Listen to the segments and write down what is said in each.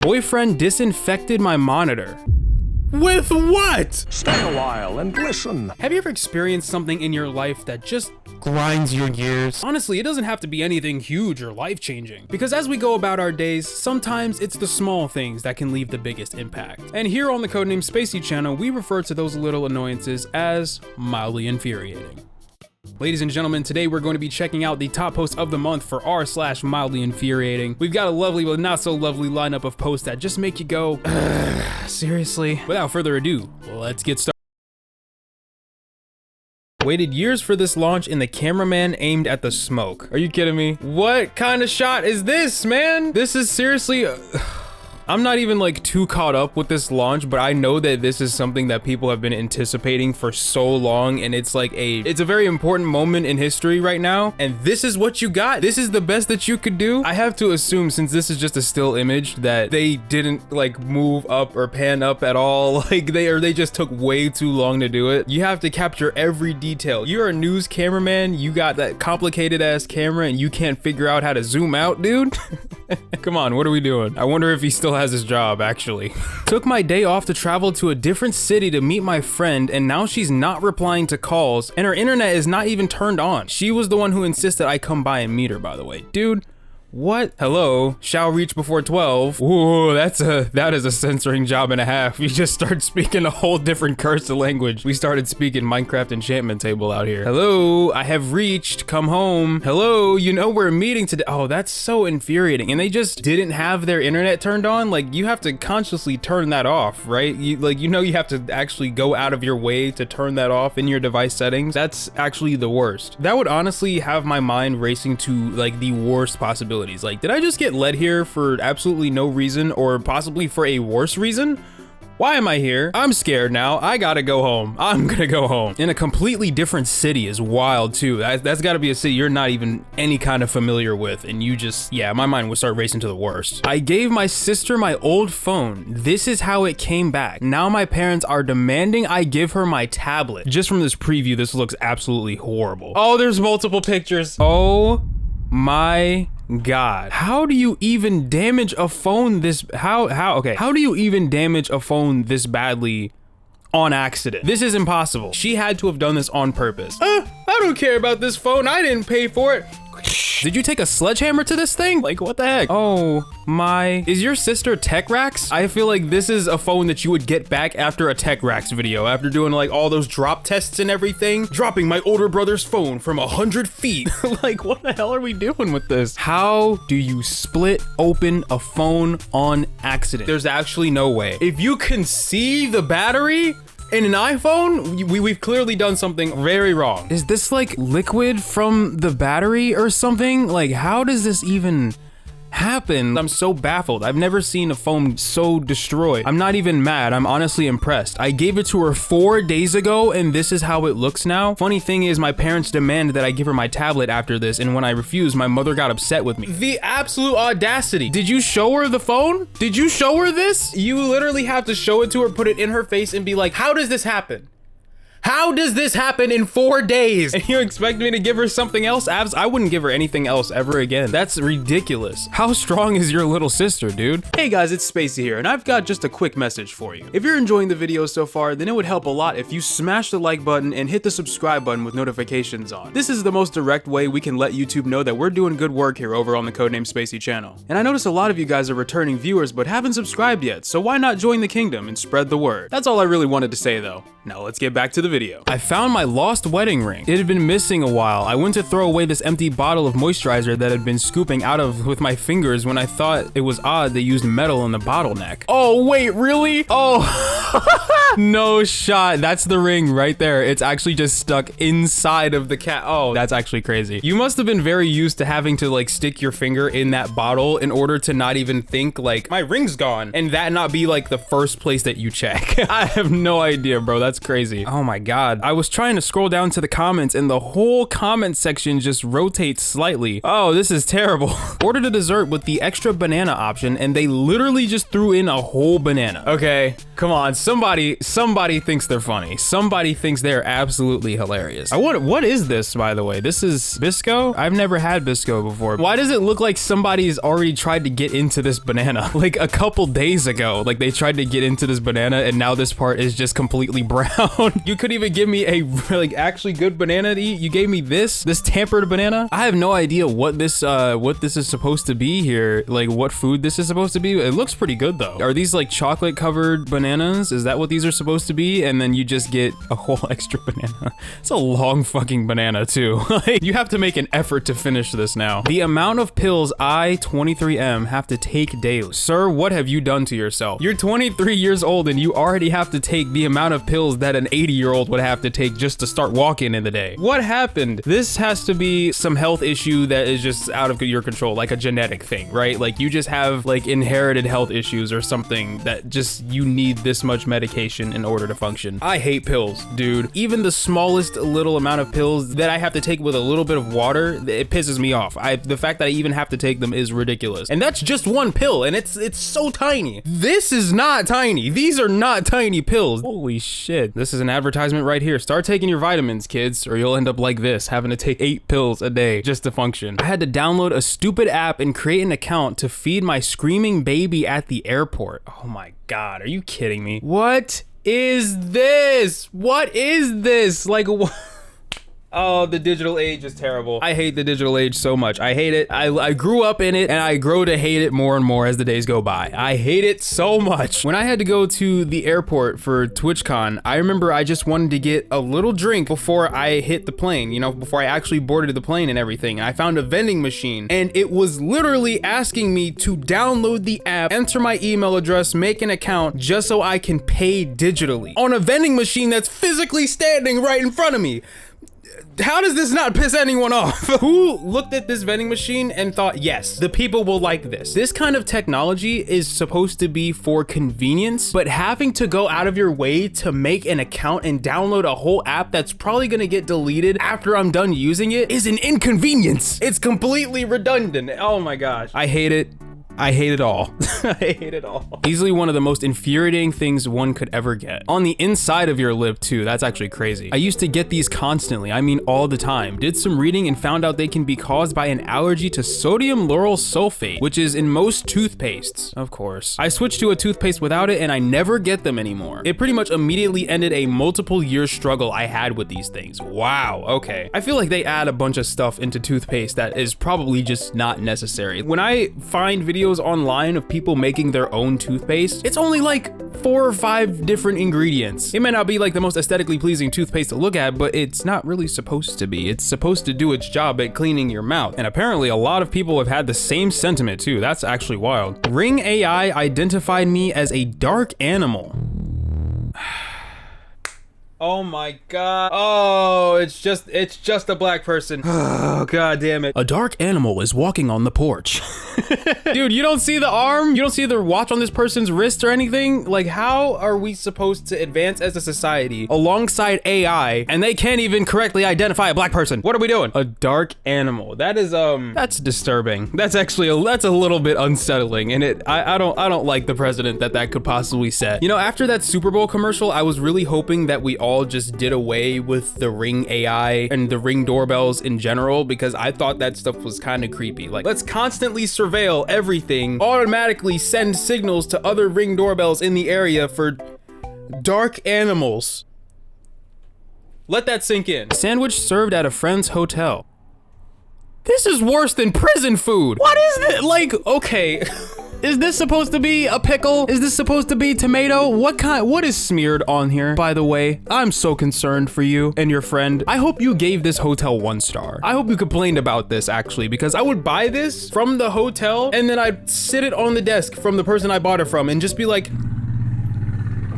Boyfriend disinfected my monitor. With what? Stay a while and listen. Have you ever experienced something in your life that just grinds your gears? Honestly, it doesn't have to be anything huge or life-changing. Because as we go about our days, sometimes it's the small things that can leave the biggest impact. And here on the CodeNameSpacey channel, we refer to those little annoyances as mildly infuriating. Ladies and gentlemen, today we're going to be checking out the top post of the month for r/mildly infuriating. We've got a lovely but not so lovely lineup of posts that just make you go, seriously? Without further ado, let's get started. Waited years for this launch and the cameraman aimed at the smoke. Are you kidding me? What kind of shot is this, man? This is seriously... I'm not even like too caught up with this launch, but I know that this is something that people have been anticipating for so long, and it's like it's a very important moment in history right now, and this is what you got. This is the best that you could do. I have to assume, since this is just a still image, that they didn't like move up or pan up at all. Like they just took way too long to do it. You have to capture every detail. You're a news cameraman, you got that complicated ass camera and you can't figure out how to zoom out, dude. Come on, what are we doing? I wonder if he still has his job, actually. Took my day off to travel to a different city to meet my friend, and now she's not replying to calls, and her internet is not even turned on. She was the one who insisted I come by and meet her, by the way. Dude, what? Hello, shall reach before 12. Ooh, that is a censoring job and a half. You just start speaking a whole different cursed language. We started speaking Minecraft enchantment table out here. Hello, I have reached, come home. Hello, you know we're meeting today. Oh, that's so infuriating. And they just didn't have their internet turned on. Like, you have to consciously turn that off, right? You have to actually go out of your way to turn that off in your device settings. That's actually the worst. That would honestly have my mind racing to like the worst possibility. Like, did I just get led here for absolutely no reason, or possibly for a worse reason? Why am I here? I'm scared now. I gotta go home. I'm gonna go home. In a completely different city is wild too. That's gotta be a city you're not even any kind of familiar with, and you just, yeah, my mind would start racing to the worst. I gave my sister my old phone. This is how it came back. Now my parents are demanding I give her my tablet. Just from this preview, this looks absolutely horrible. Oh, there's multiple pictures. Oh my God. How do you even damage a phone this, okay. How do you even damage a phone this badly on accident? This is impossible. She had to have done this on purpose. I don't care about this phone. I didn't pay for it. Did you take a sledgehammer to this thing? Like, what the heck? Oh my, is your sister Tech Racks? I feel like this is a phone that you would get back after a Tech Racks video, after doing like all those drop tests and everything. Dropping my older brother's phone from 100 feet. Like, what the hell are we doing with this? How do you split open a phone on accident? There's actually no way. If you can see the battery in an iPhone, we've clearly done something very wrong. Is this like liquid from the battery or something? Like, how does this even happen? I'm so baffled. I've never seen a phone so destroyed. I'm not even mad. I'm honestly impressed. I gave it to her 4 days ago and this is how it looks now. Funny thing is, my parents demanded that I give her my tablet after this, and when I refused, my mother got upset with me. The absolute audacity. Did you show her the phone? Did you show her this? You literally have to show it to her, put it in her face and be like, how does this happen? How does this happen in 4 days? And you expect me to give her something else? I wouldn't give her anything else ever again. That's ridiculous. How strong is your little sister, dude? Hey guys, it's Spacey here, and I've got just a quick message for you. If you're enjoying the video so far, then it would help a lot if you smash the like button and hit the subscribe button with notifications on. This is the most direct way we can let YouTube know that we're doing good work here over on the CodeNameSpacey channel. And I notice a lot of you guys are returning viewers but haven't subscribed yet, so why not join the kingdom and spread the word? That's all I really wanted to say though. Now let's get back to the video. I found my lost wedding ring. It had been missing a while. I went to throw away this empty bottle of moisturizer that had been scooping out of with my fingers when I thought it was odd they used metal in the bottleneck. Oh wait, really? Oh, no shot. That's the ring right there. It's actually just stuck inside of the cat. Oh, that's actually crazy. You must have been very used to having to like stick your finger in that bottle in order to not even think like my ring's gone, and that not be like the first place that you check. I have no idea, bro. That's crazy. Oh my God. I was trying to scroll down to the comments and the whole comment section just rotates slightly. Oh, this is terrible. Ordered a dessert with the extra banana option and they literally just threw in a whole banana. Okay, come on, somebody somebody thinks they're funny. Somebody thinks they're absolutely hilarious. What is this, by the way? This is Bisco? I've never had Bisco before. Why does it look like somebody's already tried to get into this banana? Like a couple days ago, like they tried to get into this banana and now this part is just completely brown. You couldn't even give me a like actually good banana to eat. You gave me this tampered banana. I have no idea what this is supposed to be here. Like what food this is supposed to be. It looks pretty good though. Are these like chocolate covered bananas? Is that what these are supposed to be? And then you just get a whole extra banana. It's a long fucking banana too. Like you have to make an effort to finish this now. The amount of pills I, 23M, have to take daily. Sir, what have you done to yourself? You're 23 years old and you already have to take the amount of pills that an 80-year-old would have to take just to start walking in the day. What happened? This has to be some health issue that is just out of your control, like a genetic thing, right? Like you just have like inherited health issues or something that just you need this much medication in order to function. I hate pills, dude. Even the smallest little amount of pills that I have to take with a little bit of water, it pisses me off. The fact that I even have to take them is ridiculous. And that's just one pill and it's so tiny. This is not tiny. These are not tiny pills. Holy shit. This is an advertisement right here. Start taking your vitamins, kids, or you'll end up like this, having to take 8 pills a day just to function. I had to download a stupid app and create an account to feed my screaming baby at the airport. Oh my God, are you kidding me? What is this? What is this? Like, what? Oh, the digital age is terrible. I hate the digital age so much. I hate it. I grew up in it and I grow to hate it more and more as the days go by. I hate it so much. When I had to go to the airport for TwitchCon, I remember I just wanted to get a little drink before I hit the plane, you know, before I actually boarded the plane and everything. And I found a vending machine and it was literally asking me to download the app, enter my email address, make an account just so I can pay digitally on a vending machine that's physically standing right in front of me. How does this not piss anyone off? Who looked at this vending machine and thought, yes, the people will like this? This kind of technology is supposed to be for convenience, but having to go out of your way to make an account and download a whole app that's probably gonna get deleted after I'm done using it is an inconvenience. It's completely redundant. Oh my gosh. I hate it. I hate it all. I hate it all. Easily one of the most infuriating things one could ever get. On the inside of your lip too, that's actually crazy. I used to get these constantly, I mean all the time. Did some reading and found out they can be caused by an allergy to sodium lauryl sulfate, which is in most toothpastes, of course. I switched to a toothpaste without it and I never get them anymore. It pretty much immediately ended a multiple year struggle I had with these things. Wow, okay. I feel like they add a bunch of stuff into toothpaste that is probably just not necessary. When I find videos online of people making their own toothpaste, it's only like 4 or 5 different ingredients. It may not be like the most aesthetically pleasing toothpaste to look at, but it's not really supposed to be. It's supposed to do its job at cleaning your mouth. And apparently a lot of people have had the same sentiment too. That's actually wild. Ring AI identified me as a dark animal. Oh my God. Oh, it's just a black person. Oh, God damn it. A dark animal is walking on the porch. Dude, you don't see the arm? You don't see the watch on this person's wrist or anything? Like, how are we supposed to advance as a society alongside AI and they can't even correctly identify a black person? What are we doing? A dark animal. That is, that's disturbing. That's actually, that's a little bit unsettling. And I don't like the precedent that could possibly set. You know, after that Super Bowl commercial, I was really hoping that we all just did away with the Ring AI and the Ring doorbells in general, because I thought that stuff was kind of creepy. Like, let's constantly surveil everything, automatically send signals to other Ring doorbells in the area for dark animals. Let that sink in. Sandwich served at a friend's hotel. This is worse than prison food. What is this? Like, okay. Is this supposed to be a pickle? Is this supposed to be tomato? What is smeared on here? By the way, I'm so concerned for you and your friend. I hope you gave this hotel 1 star. I hope you complained about this actually, because I would buy this from the hotel and then I'd sit it on the desk from the person I bought it from and just be like,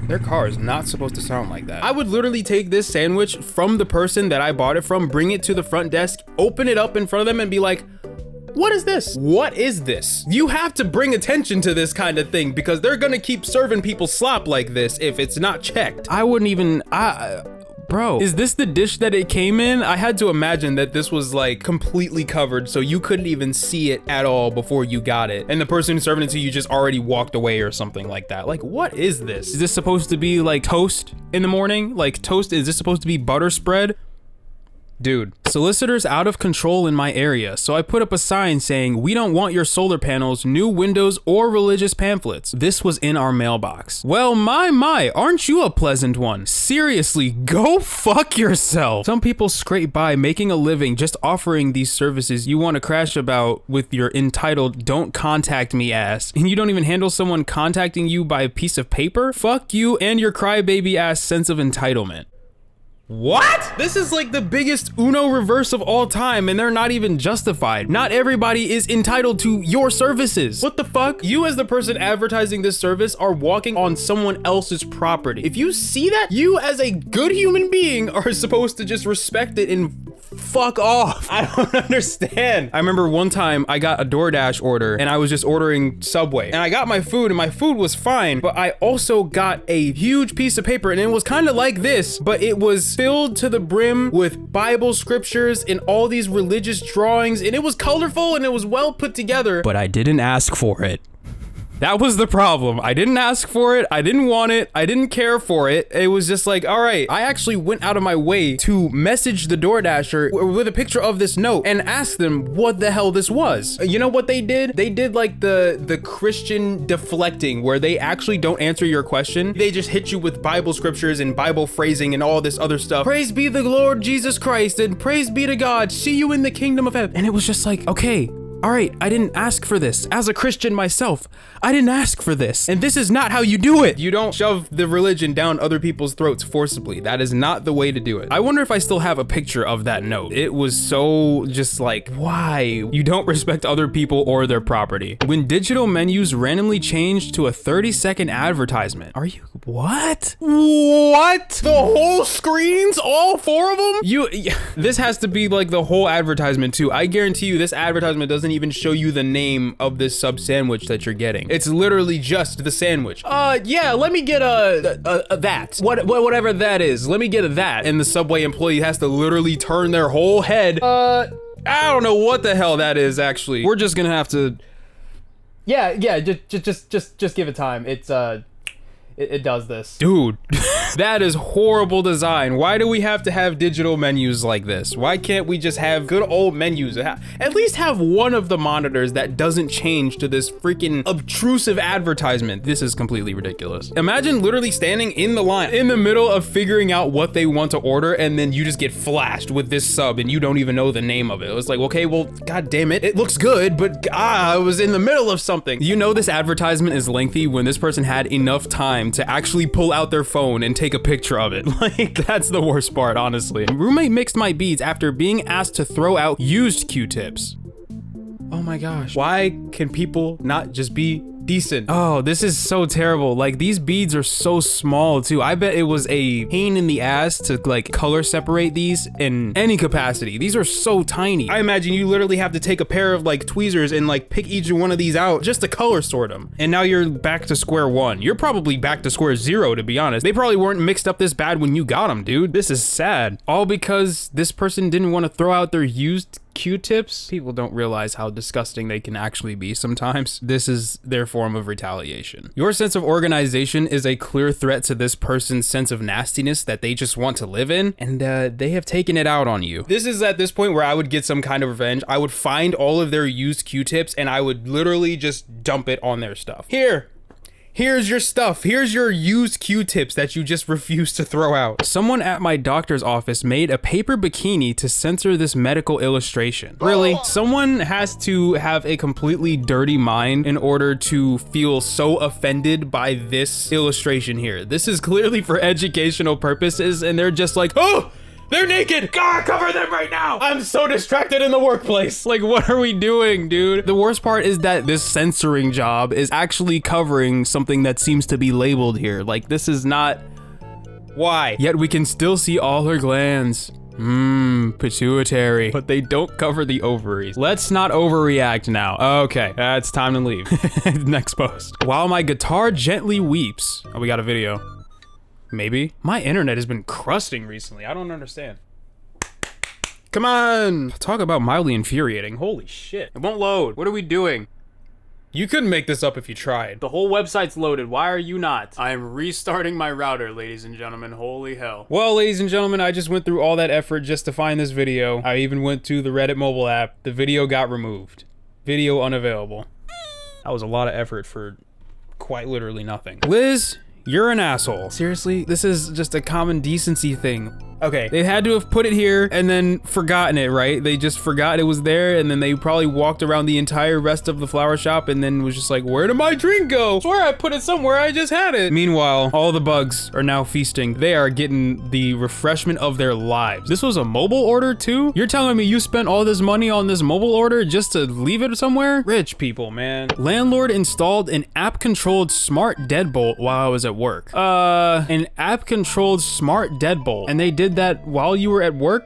their car is not supposed to sound like that. I would literally take this sandwich from the person that I bought it from, bring it to the front desk, open it up in front of them and be like, what is this? What is this? You have to bring attention to this kind of thing because they're gonna keep serving people slop like this if it's not checked. I wouldn't even, Bro, is this the dish that it came in? I had to imagine that this was like completely covered so you couldn't even see it at all before you got it. And the person serving it to you just already walked away or something like that. Like, what is this? Is this supposed to be like toast in the morning? Like toast, is this supposed to be butter spread? Dude, solicitors out of control in my area, so I put up a sign saying, "We don't want your solar panels, new windows, or religious pamphlets." This was in our mailbox. Well, my, aren't you a pleasant one? Seriously, go fuck yourself. Some people scrape by making a living just offering these services you want to crash about with your entitled "don't contact me" ass, and you don't even handle someone contacting you by a piece of paper? Fuck you and your crybaby ass sense of entitlement. What? This is like the biggest Uno reverse of all time, and they're not even justified. Not everybody is entitled to your services. What the fuck? You as the person advertising this service are walking on someone else's property. If you see that, you as a good human being are supposed to just respect it and fuck off. I don't understand. I remember one time I got a DoorDash order and I was just ordering Subway, and I got my food and my food was fine, but I also got a huge piece of paper and it was kind of like this, but it was filled to the brim with Bible scriptures and all these religious drawings, and it was colorful and it was well put together, but I didn't ask for it. That was the problem. I didn't ask for it. I didn't want it. I didn't care for it. It was just like, all right. I actually went out of my way to message the DoorDasher with a picture of this note and ask them what the hell this was. You know what they did? They did like the Christian deflecting, where they actually don't answer your question. They just hit you with Bible scriptures and Bible phrasing and all this other stuff. Praise be the Lord Jesus Christ and praise be to God. See you in the kingdom of heaven. And it was just like, okay. All right, I didn't ask for this. As a Christian myself, I didn't ask for this. And this is not how you do it. You don't shove the religion down other people's throats forcibly. That is not the way to do it. I wonder if I still have a picture of that note. It was so just like, why? You don't respect other people or their property. When digital menus randomly changed to a 30-second advertisement. Are you, what? What? The whole screens? All four of them? This has to be like the whole advertisement too. I guarantee you this advertisement doesn't even show you the name of this sub sandwich that you're getting. It's literally just the sandwich. Yeah, let me get that. Whatever that is. Let me get that. And the Subway employee has to literally turn their whole head. I don't know what the hell that is actually. We're just gonna have to. Yeah, just give it time. It does this. Dude, that is horrible design. Why do we have to have digital menus like this? Why can't we just have good old menus? At least have one of the monitors that doesn't change to this freaking obtrusive advertisement. This is completely ridiculous. Imagine literally standing in the line, in the middle of figuring out what they want to order, and then you just get flashed with this sub and you don't even know the name of it. It was like, okay, well, god damn it. It looks good, but I was in the middle of something. You know this advertisement is lengthy when this person had enough time to actually pull out their phone and take a picture of it. Like, that's the worst part, honestly. Roommate mixed my beads after being asked to throw out used Q-tips. Oh my gosh. Why can people not just be decent? Oh, this is so terrible. Like, these beads are so small too. I bet it was a pain in the ass to like color separate these in any capacity. These are so tiny. I imagine you literally have to take a pair of like tweezers and like pick each one of these out just to color sort them. And now you're back to square one. You're probably back to square zero, to be honest. They probably weren't mixed up this bad when you got them, dude. This is sad. All because this person didn't want to throw out their used Q-tips. People don't realize how disgusting they can actually be sometimes. This is their form of retaliation. Your sense of organization is a clear threat to this person's sense of nastiness that they just want to live in, and they have taken it out on you. This is at this point where I would get some kind of revenge. I would find all of their used Q-tips and I would literally just dump it on their stuff. Here's your stuff. Here's your used Q-tips that you just refuse to throw out. Someone at my doctor's office made a paper bikini to censor this medical illustration. Really? Someone has to have a completely dirty mind in order to feel so offended by this illustration here. This is clearly for educational purposes, and they're just like, oh! They're naked! God, cover them right now! I'm so distracted in the workplace. Like, what are we doing, dude? The worst part is that this censoring job is actually covering something that seems to be labeled here. Like, this is not... Why? Yet we can still see all her glands. Pituitary. But they don't cover the ovaries. Let's not overreact now. Okay, it's time to leave. Next post. While my guitar gently weeps. Oh, we got a video. Maybe. My internet has been crusting recently. I don't understand. Come on! Talk about mildly infuriating. Holy shit. It won't load. What are we doing? You couldn't make this up if you tried. The whole website's loaded. Why are you not? I am restarting my router, ladies and gentlemen. Holy hell. Well, ladies and gentlemen, I just went through all that effort just to find this video. I even went to the Reddit mobile app. The video got removed. Video unavailable. That was a lot of effort for quite literally nothing. Liz, you're an asshole. Seriously, this is just a common decency thing. Okay, they had to have put it here and then forgotten it, right? They just forgot it was there, and then they probably walked around the entire rest of the flower shop and then was just like, where did my drink go? I swear I put it somewhere, I just had it. Meanwhile, all the bugs are now feasting. They are getting the refreshment of their lives. This was a mobile order too? You're telling me you spent all this money on this mobile order just to leave it somewhere? Rich people, man. Landlord installed an app-controlled smart deadbolt while I was at work. An app-controlled smart deadbolt, and they did that while you were at work?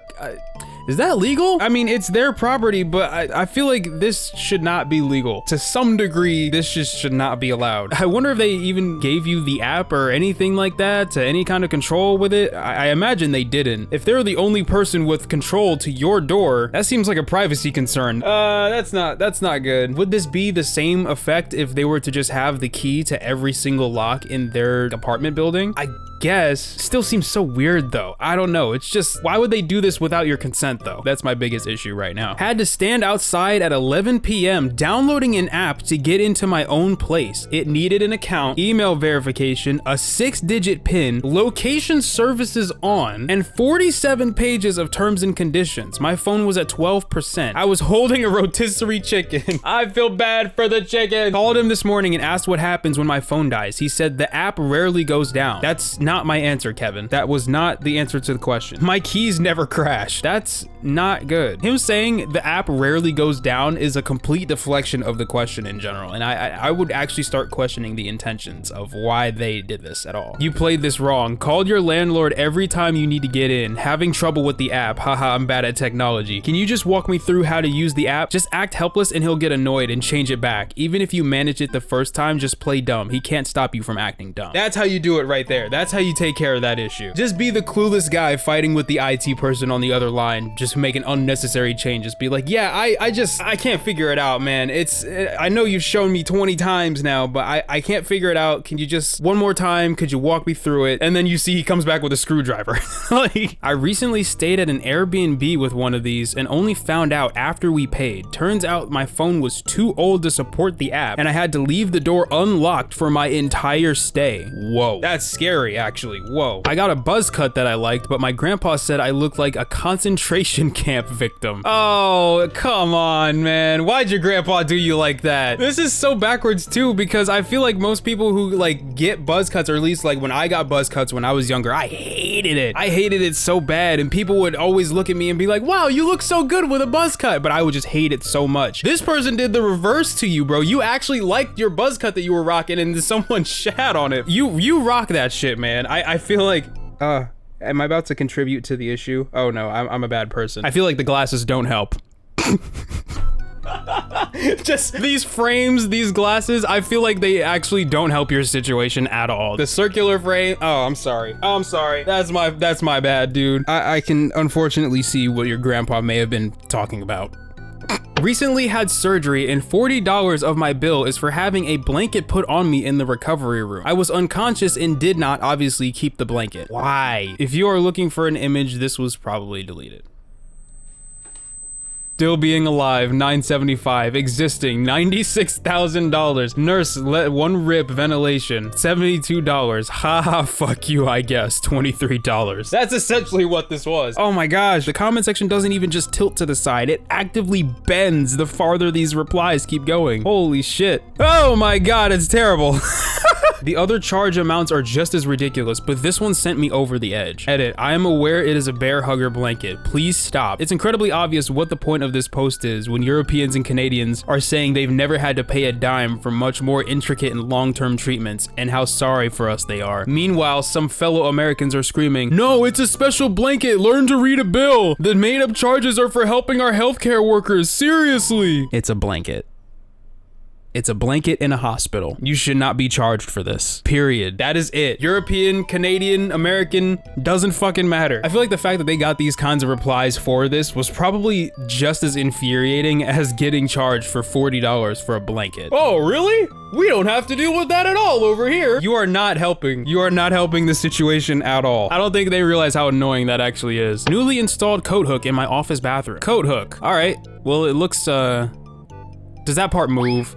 Is that legal? I mean, it's their property, but I feel like this should not be legal. To some degree, this just should not be allowed. I wonder if they even gave you the app or anything like that to any kind of control with it. I imagine they didn't. If they're the only person with control to your door, that seems like a privacy concern. That's not good. Would this be the same effect if they were to just have the key to every single lock in their apartment building? I guess. Still seems so weird though. I don't know. It's just, why would they do this without your consent though? That's my biggest issue right now. Had to stand outside at 11 p.m. downloading an app to get into my own place. It needed an account, email verification, a 6-digit PIN, location services on, and 47 pages of terms and conditions. My phone was at 12%. I was holding a rotisserie chicken. I feel bad for the chicken. Called him this morning and asked what happens when my phone dies. He said the app rarely goes down. That's not my answer, Kevin. That was not the answer to the question. My keys never crash. That's not good. Him saying the app rarely goes down is a complete deflection of the question in general, and I would actually start questioning the intentions of why they did this at all. You played this wrong. Called your landlord every time you need to get in. Having trouble with the app. Haha, I'm bad at technology. Can you just walk me through how to use the app? Just act helpless and he'll get annoyed and change it back. Even if you manage it the first time, just play dumb. He can't stop you from acting dumb. That's how you do it right there. That's how you take care of that issue. Just be the clueless guy fighting with the IT person on the other line, just making unnecessary changes. Be like, yeah, I can't figure it out, man. I know you've shown me 20 times now, but I can't figure it out. Can you just, one more time, could you walk me through it? And then you see he comes back with a screwdriver. Like, I recently stayed at an Airbnb with one of these and only found out after we paid. Turns out my phone was too old to support the app and I had to leave the door unlocked for my entire stay. Whoa, that's scary actually. Whoa. I got a buzz cut that I liked, but my grandpa said I looked like a concentration camp victim. Oh, come on, man. Why'd your grandpa do you like that? This is so backwards too, because I feel like most people who like get buzz cuts, or at least like when I got buzz cuts when I was younger, I hated it. I hated it so bad, and people would always look at me and be like, wow, you look so good with a buzz cut, but I would just hate it so much. This person did the reverse to you, bro. You actually liked your buzz cut that you were rocking and someone shat on it. You rock that shit, man. I feel like, am I about to contribute to the issue? Oh no, I'm a bad person. I feel like the glasses don't help. Just these frames, these glasses, I feel like they actually don't help your situation at all. The circular frame, oh, I'm sorry. That's my bad, dude. I can unfortunately see what your grandpa may have been talking about. Recently had surgery and $40 of my bill is for having a blanket put on me in the recovery room. I was unconscious and did not obviously keep the blanket. Why? If you are looking for an image, this was probably deleted. Still being alive, $975. Existing, $96,000. Nurse, let one rip ventilation, $72. Haha, fuck you, I guess, $23. That's essentially what this was. Oh my gosh, the comment section doesn't even just tilt to the side. It actively bends the farther these replies keep going. Holy shit. Oh my god, it's terrible. The other charge amounts are just as ridiculous, but this one sent me over the edge. Edit, I am aware it is a bear hugger blanket. Please stop. It's incredibly obvious what the point of this post is when Europeans and Canadians are saying they've never had to pay a dime for much more intricate and long-term treatments and how sorry for us they are. Meanwhile, some fellow Americans are screaming, no, it's a special blanket, learn to read a bill. The made-up charges are for helping our healthcare workers, seriously. It's a blanket. It's a blanket in a hospital. You should not be charged for this. Period. That is it. European, Canadian, American, doesn't fucking matter. I feel like the fact that they got these kinds of replies for this was probably just as infuriating as getting charged for $40 for a blanket. Oh, really? We don't have to deal with that at all over here. You are not helping. You are not helping the situation at all. I don't think they realize how annoying that actually is. Newly installed coat hook in my office bathroom. Coat hook. All right. Well, it looks, does that part move?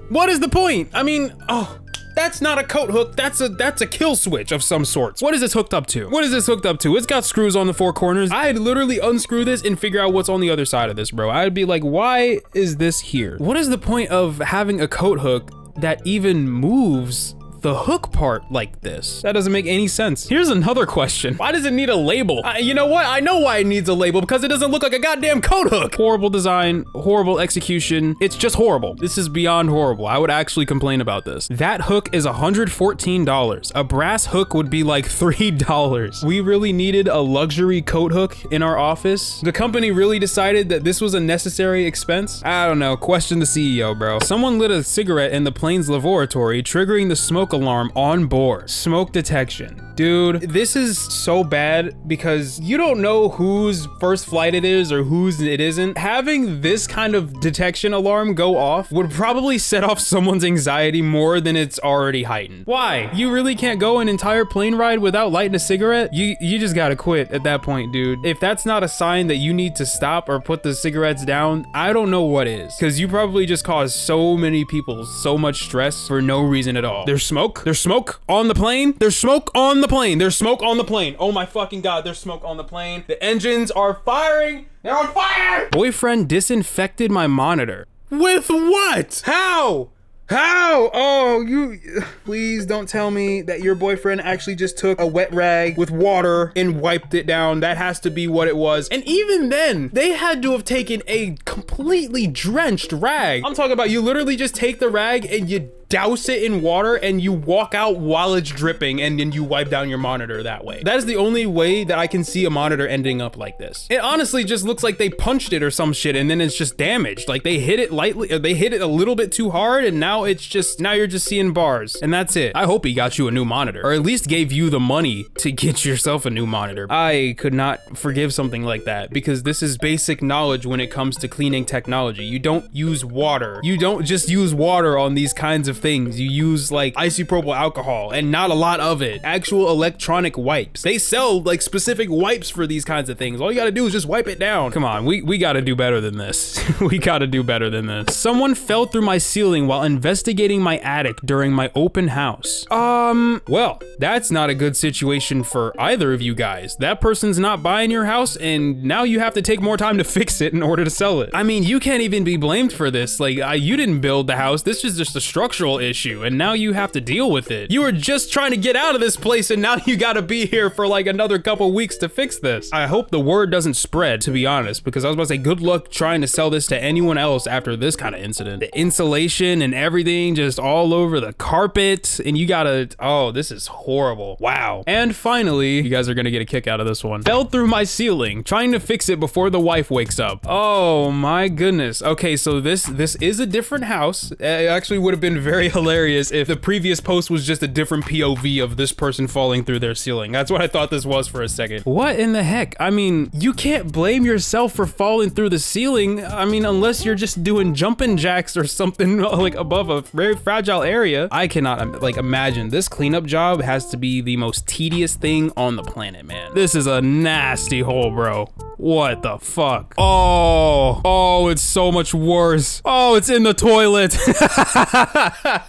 What is the point? I mean, oh, that's not a coat hook. That's a kill switch of some sorts. What is this hooked up to? What is this hooked up to? It's got screws on the 4 corners. I'd literally unscrew this and figure out what's on the other side of this, bro. I'd be like, why is this here? What is the point of having a coat hook that even moves the hook part like this? That doesn't make any sense. Here's another question. Why does it need a label? You know what? I know why it needs a label, because it doesn't look like a goddamn coat hook. Horrible design, horrible execution. It's just horrible. This is beyond horrible. I would actually complain about this. That hook is $114. A brass hook would be like $3. We really needed a luxury coat hook in our office. The company really decided that this was a necessary expense. I don't know. Question the CEO, bro. Someone lit a cigarette in the plane's laboratory, triggering the smoke alarm on board. Smoke detection. Dude, this is so bad because you don't know whose first flight it is or whose it isn't. Having this kind of detection alarm go off would probably set off someone's anxiety more than it's already heightened. Why? You really can't go an entire plane ride without lighting a cigarette? You just gotta quit at that point, dude. If that's not a sign that you need to stop or put the cigarettes down, I don't know what is. Because you probably just caused so many people so much stress for no reason at all. There's smoke. There's smoke on the plane. There's smoke on the plane. There's smoke on the plane. Oh my fucking God, there's smoke on the plane. The engines are firing. They're on fire. Boyfriend disinfected my monitor. With what? How? How? Oh, you, please don't tell me that your boyfriend actually just took a wet rag with water and wiped it down. That has to be what it was. And even then, they had to have taken a completely drenched rag. I'm talking about you literally just take the rag and you douse it in water and you walk out while it's dripping and then you wipe down your monitor that way. That is the only way that I can see a monitor ending up like this. It honestly just looks like they punched it or some shit and then it's just damaged. Like they hit it lightly, or they hit it a little bit too hard and now you're just seeing bars and that's it. I hope he got you a new monitor or at least gave you the money to get yourself a new monitor. I could not forgive something like that because this is basic knowledge when it comes to cleaning technology. You don't use water. You don't just use water on these kinds of things. You use like isopropyl alcohol and not a lot of it. Actual electronic wipes. They sell like specific wipes for these kinds of things. All you gotta do is just wipe it down. Come on, we gotta do better than this. We gotta do better than this. Someone fell through my ceiling while investigating my attic during my open house. Well, that's not a good situation for either of you guys. That person's not buying your house and now you have to take more time to fix it in order to sell it. I mean, you can't even be blamed for this. Like, you didn't build the house. This is just a structural issue and now you have to deal with it. You were just trying to get out of this place and now you gotta be here for like another couple weeks to fix this. I hope the word doesn't spread, to be honest, because I was about to say good luck trying to sell this to anyone else after this kind of incident. The insulation and everything just all over the carpet and you gotta, oh, this is horrible. Wow. And finally, you guys are gonna get a kick out of this one. Fell through my ceiling, trying to fix it before the wife wakes up. Oh my goodness. Okay, so this is a different house. It actually would have been very hilarious if the previous post was just a different POV of this person falling through their ceiling. That's what I thought this was for a second. What in the heck? I mean, you can't blame yourself for falling through the ceiling. I mean, unless you're just doing jumping jacks or something like above a very fragile area. I cannot like imagine. This cleanup job has to be the most tedious thing on the planet, man. This is a nasty hole, bro. What the fuck? Oh, it's so much worse. Oh, it's in the toilet.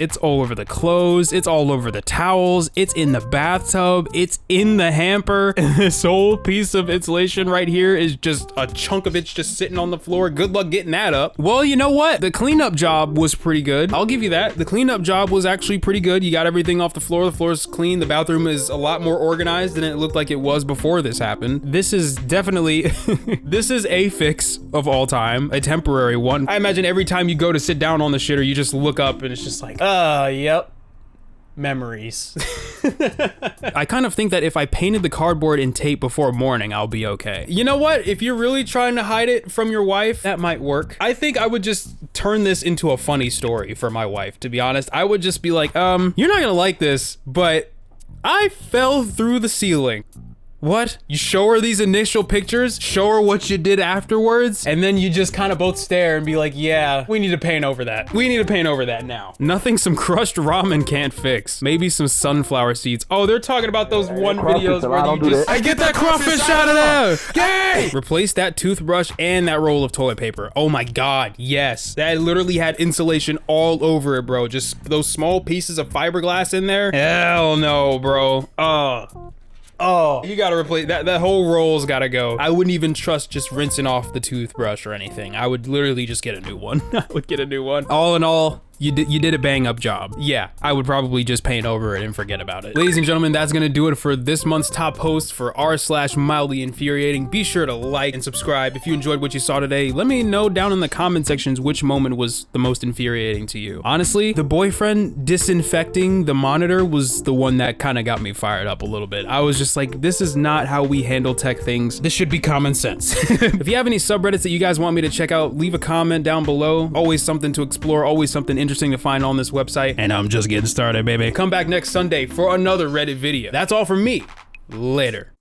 It's all over the clothes. It's all over the towels. It's in the bathtub. It's in the hamper. And this whole piece of insulation right here is just a chunk of it's just sitting on the floor. Good luck getting that up. Well, you know what? The cleanup job was pretty good. I'll give you that. The cleanup job was actually pretty good. You got everything off the floor. The floor is clean. The bathroom is a lot more organized than it looked like it was before this happened. This is definitely, this is a fix of all time, a temporary one. I imagine every time you go to sit down on the shitter, you just look up and it's just like, yep, memories. I kind of think that if I painted the cardboard in tape before morning, I'll be okay. You know what? If you're really trying to hide it from your wife, that might work. I think I would just turn this into a funny story for my wife, to be honest. I would just be like, you're not gonna like this, but I fell through the ceiling. What? You show her these initial pictures, show her what you did afterwards, and then you just kind of both stare and be like, yeah, we need to paint over that. We need to paint over that now. Nothing some crushed ramen can't fix. Maybe some sunflower seeds. Oh, they're talking about those one videos where you just, I get that crawfish out of there! Yay! Replace that toothbrush and that roll of toilet paper. Oh my God, yes. That literally had insulation all over it, bro. Just those small pieces of fiberglass in there. Hell no, bro. Oh, you gotta replace that. That whole roll's gotta go. I wouldn't even trust just rinsing off the toothbrush or anything. I would literally just get a new one. I would get a new one. All in all, you did a bang up job. Yeah, I would probably just paint over it and forget about it. Ladies and gentlemen, that's gonna do it for this month's top post for r/mildlyinfuriating. Be sure to like and subscribe if you enjoyed what you saw today. Let me know down in the comment sections which moment was the most infuriating to you. Honestly, the boyfriend disinfecting the monitor was the one that kind of got me fired up a little bit. I was just like, this is not how we handle tech things. This should be common sense. If you have any subreddits that you guys want me to check out, leave a comment down below. Always something to explore, always something interesting to find on this website, and I'm just getting started, baby. Come back next Sunday for another Reddit video. That's all from me. Later.